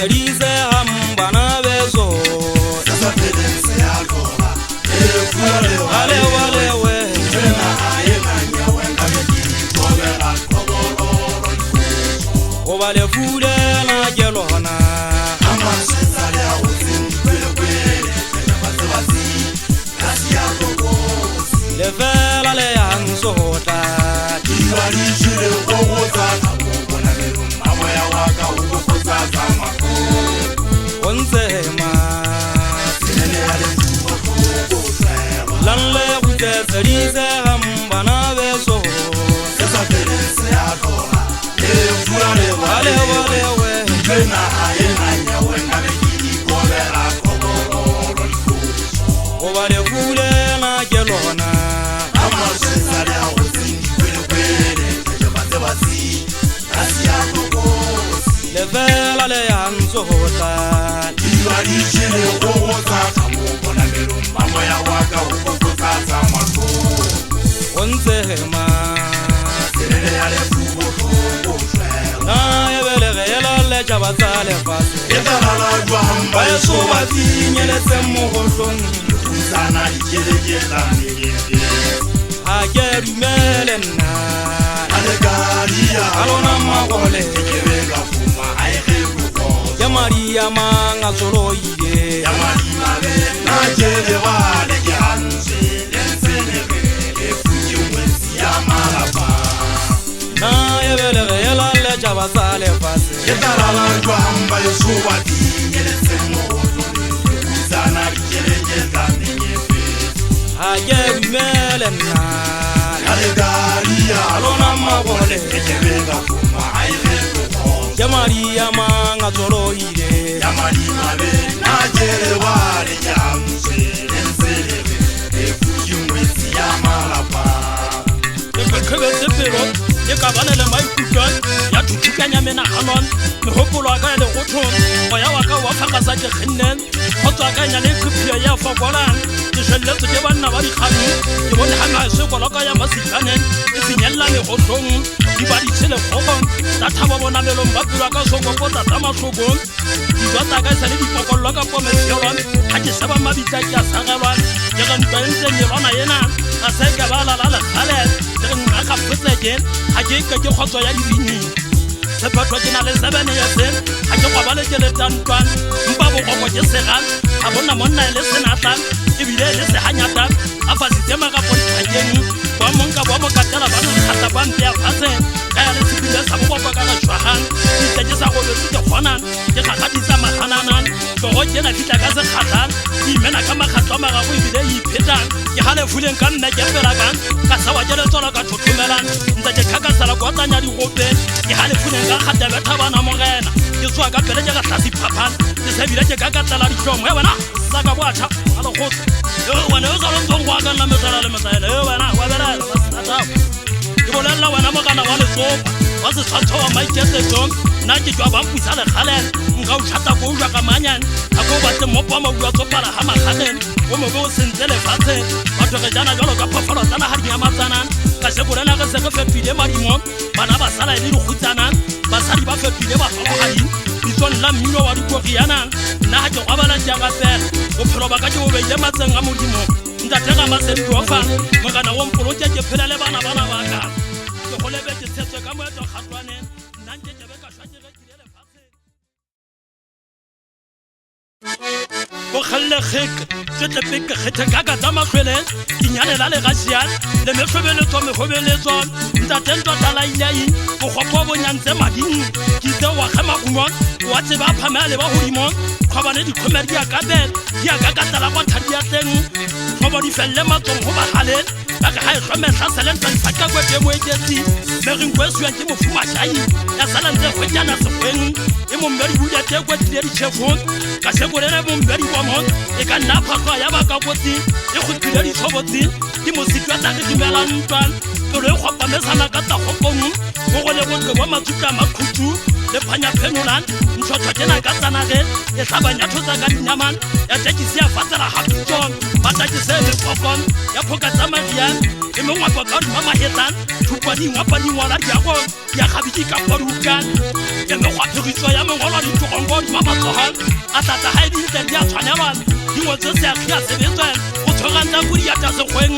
Serize hambana bezo Sasa pedense alora Ale wale we Tena aye nanya wenga mekini Kobera koboloro Obale fude na jelona Ama shizale ya uzini Kwele kwele Kwenye base basi Kasi ya kogosi Levela le anzota Iwali shire ukogoza Kabobona meru mama ya waka ukogoza Zamako Onzema Sinene ale tuwa kogoza Lanle wute serize hambana bezo Sasa pedense alora Ale wale we Tena aye nanya wenga mekini Kobera koboloro Obale fude na jelona Ama shizale ya uzini Kwele kwele Kwenye base basi Kasi ya kogosi Levela le anzota Iwali shire ukogoza Kabobona meru mama ya waka ukogoza Zamako Onzema Sinene ale tuwa kogoza Na yebele gela le jabatale fase Yetalala juamba Bayeso batinyele semogohlong Uzana ikelekela meyebe Hagerumele na Alegaria Alona magole Ekebenga kuma aike kukoza Yamaria manga solo ide Yamali mabe Najele wale kihanse Lensenebe Efuji mwensi ya malapa Na yebele gela le jabatale fase Yetalala juamba yesuwa tinyele semogohlong Uzana ikelekela meyebe Hagerumele na Alegaria Alona magole Ekebenga kuma aike kukoza Yamaria manga solo ide Yamali mabe Najele wale kihanse Lensenebe Efuji mwensi ya malapa Kebetsepelo e ka bana le maikutlwa ya thuthukanya menaganong megopolo a ka ya legothong go ya wa ka wa phakasa ke kgennen go tswakanya le khupia ya fokolang ke shweletse ke banna ba dikgano ke bone ga maesekoloka ya masikhaneng e senyella megotlong di ba ditshele kgogo tsa thaba bonamelong ba pelwa ka sokopo tsa matlhokong dijo tsaka e sa le dipokollo ka pomeselwa ga ke seba mabitla ke a sagelwa ke ga ntwa e ntseng yelwana ena ga se ke ba lala lekgale ke re nna ka fotseke ga ke ke kgotso ya dibini sephetho ke na le 7 years ga ke gwabale ke le tantwan mpa bogogo ke segang ga bona monna le senatla ebile le seganyata a fasitse magapo ditlhakeng ba monka ba mokatela ba nkgata ba mpe ya fatshe ka ya le tsebile sa bobopa ka ga tshwagang ditse ke sa goletse ke kgonang ke gagadisa magananang tlogo ke na fitla ka sekgatlang ke imena ka makgatlo a magago ebile e iphetang ke galefuleng ka mme ke pelakang ka sa wa ke letswala ka thothomelang ntse ke kgakasela kotlanya digope ke galefuleng ka kgatebetha bana mogena ke tswa ka pele ke gatlasi phaphan ke sebile ke ka katlela ditlomo e wena sa ka boatšha a legotse wena o salontsong go akanna metlela le metsaele wena wa belela bastatao ke bolelela wena mogana wa letsopa wa setshwantsho wa maiketsetsong nna ke jwa bampuisa lekgalele nka o tšhata ko o jwa ka manyane a ko o batle mmopo wa mabua tsopala ga makgaleng o mobe o sentse lefatsheng batho ge jana jalo ka phofolo tsa naga dinyamatsanang ka sekolela ge se ge fepile madimo bana ba sala e le dikgutsanang basadi ba fepile bafamogading bitsong la mmino wa dikogianang nna ga ke gwabala jaaka fela bophelo ba ka ke bobeile matseng a modimo ntatega masediofa mogana wo mpoloke ke phela le bana bana baka ke golebe ke tshetswe ka moetlo kgatwaneng nna nke kebe ka šwa ke rekile lefatsheng go kgallegeke tletlepeke kgethe ka ka tsa matlhweleng ke nyalela legasian le metlhobeletso megobeletso ntatentwa talailai bogopo bo nyantse mading ke itse wa gemagumon wa tseba a phamea le ba godimong kgobane dikgomer di akabel di akakatela kwa thadiatleng tlhobo di felele matsong go bagaleng ka ke ga e tlhometlha selentantshaka kwete moeketsi meginko e siwang ke mofumašai ya salantse kgwetjana sekgweng e mombedi budete kwetile ditšhefong ka sekolele mombedi bomon e ka nna phakwa ya baka botsi e gotlile ditšhobotsi ke mositwa tla re dumelantwan pelo e kgopamesana ka tla gopong go go le botle bo matsutla makhutsu le phanya phenolan mtshotho tjena ka tsanage e hlabanya thosa ka dinyaman ya tekisi ya fatela hapitson bata ke se le kokon ya phoka tsa marian e mongwa ka ka mama hetan thupani ngapa ni ngwala ya go ya khabiki ka porukan ke me khwa phiriso ya mongolo di tokongo di mama tsohal atata ha di tse dia tshwanelwa di ngo tse se ya sebetswa go tshoganta kuri ya tsa segweng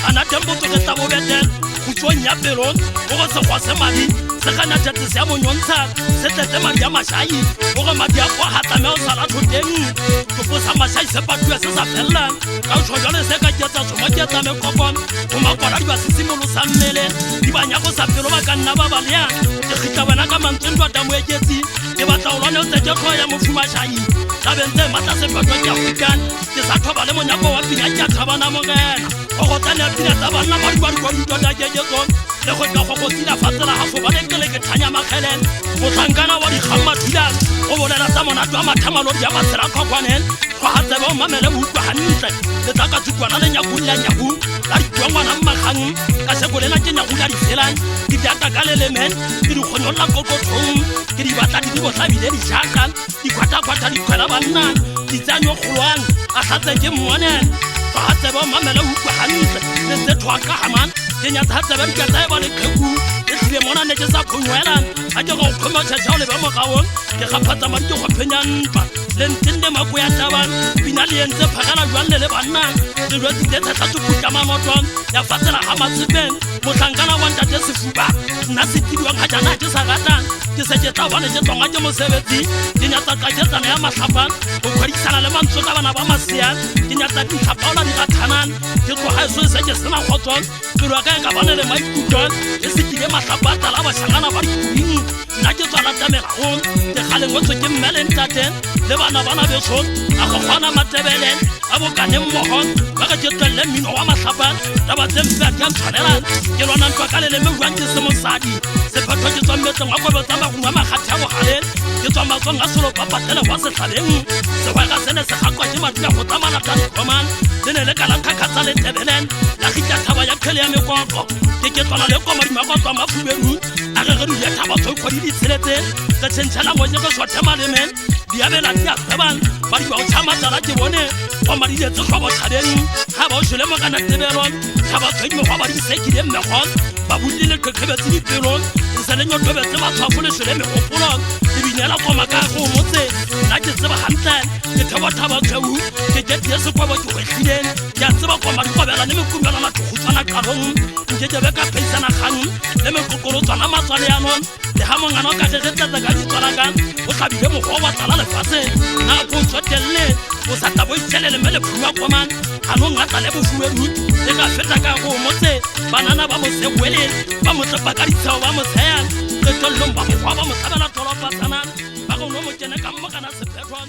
ana tembo to tsa bobetel go tsonya pelong go se go se madi se kana tse se ya monyontsha se tete madi ya mashai go madi ya kwa hata me o sala thoteng go posa mashai se patwa se sa fella ka o tshojole se ka tsa tsoma ke tsa me kokon go makora di ba sisimolo sa mmele di banya go sa pelo ba ka nna ba balea ke khita bana ka mantwendwa damo eketsi ke batla o lwana o tse tlo ya mofuma shai tabente mata se patwa ke african ke sa thoba le monyako wa pina ke thabana mogena o go tsana pina tsa bana ba di go di tota ke jetso le go ka go tsila fatsela ha fo ba le ke thanya makhelen go tsankana wa di khamma thula o bolela tsa mona twa mathamalo ya matsela khokwanen go hatse ba mamele mo utlwa hantle le tsa ka tsukwana le nyakulla nyaku la di tswangwana mmakgang ka se golena ke nyaku la di selang di data ka le men di khonyolla kokothong ke di batla di bo tlabile di jaka di kwata di khwela banna di tsanyo khulwang a gatse ke mmonen go hatse ba mamele mo utlwa hantle le se thwa ka haman ke nya thatse ba di ka tsaya ba le kheku e tlile mona ne ke sa khonywela a ke go khoma tshao le ba mo gaong ke gaphatsa madi ke go phenyantpa le ntende mako ya taban pina le entse phagala jwang le banna le rwetse tse tsa tsupuka mamotong ya fatsela ha matsipeng mohlankana wa ntate sefuba nna se tidwang ha jana ke sa ratang ke se ke tla bana ke tsonga ke mosebetsi ke nya tsa tsana ya mahlapa go khwadisana le mantso ka bana ba masia ke nya tsa ditlhapaola di rathanan ke tlo ha so se ke sena khotsong ke rwa ka bana le maikutlo ke se ke mahlapa tala ba shangana ba dikuing nna ke tsala tamela on ke khale ngotso ke mmele ntate le bana beso a go gona matebelen a bo ka neng mohon ba ka tshelle mino wa mahlapa ta ba tsempa ka tshwanela ke lona ntwa ka le me jwang ke se mosadi se phatho ke tswa metse ngwa go tsa magungwa makhatha go galen ke tswa matsong a solo papa tele wa se tlhaleng se wa ka sene se gakwa ke matla go tsamana ka command le ne le ka la khakhatsa le tebelen la khitla thaba ya khele ya mekoko ke tsona le komari makotwa mafuberu a re re di thaba tso khodi di tseletse ka tshentshela mo nyego so thema le men diabela dia tsaban ba di ba o tshama tsala ke bone go mari le tso go tshadeng ha ba o shele mo kana tebelon ha ba tshwe mo go ba di sekile mmegol ba butlile khekebetse di pelon se le nyoto betse ba tshwafole shele me gopolong di binela go maka go motse nna ke tseba hantle ke thaba tshweu ke ke se kwa ba ke khileng ya tseba go mari go bela ne me kumela na go tsana karong ke be ka peisana kgang le me kokoro tsana matswale ya non le ha mongana ka ge tsa ka di tswala ka o tlabile mo go wa tsala le fase na go tsotelle o sa tabo itselele mele phuma koman ano ngata le bofuweru le ka feta ka go motse banana ba mo se wele ba mo tsepa ka ditshao ba mo tsaya ke tolong ba mo ba mo tsabela tolopa tsana ba go no mo kene ka mo kana se phethon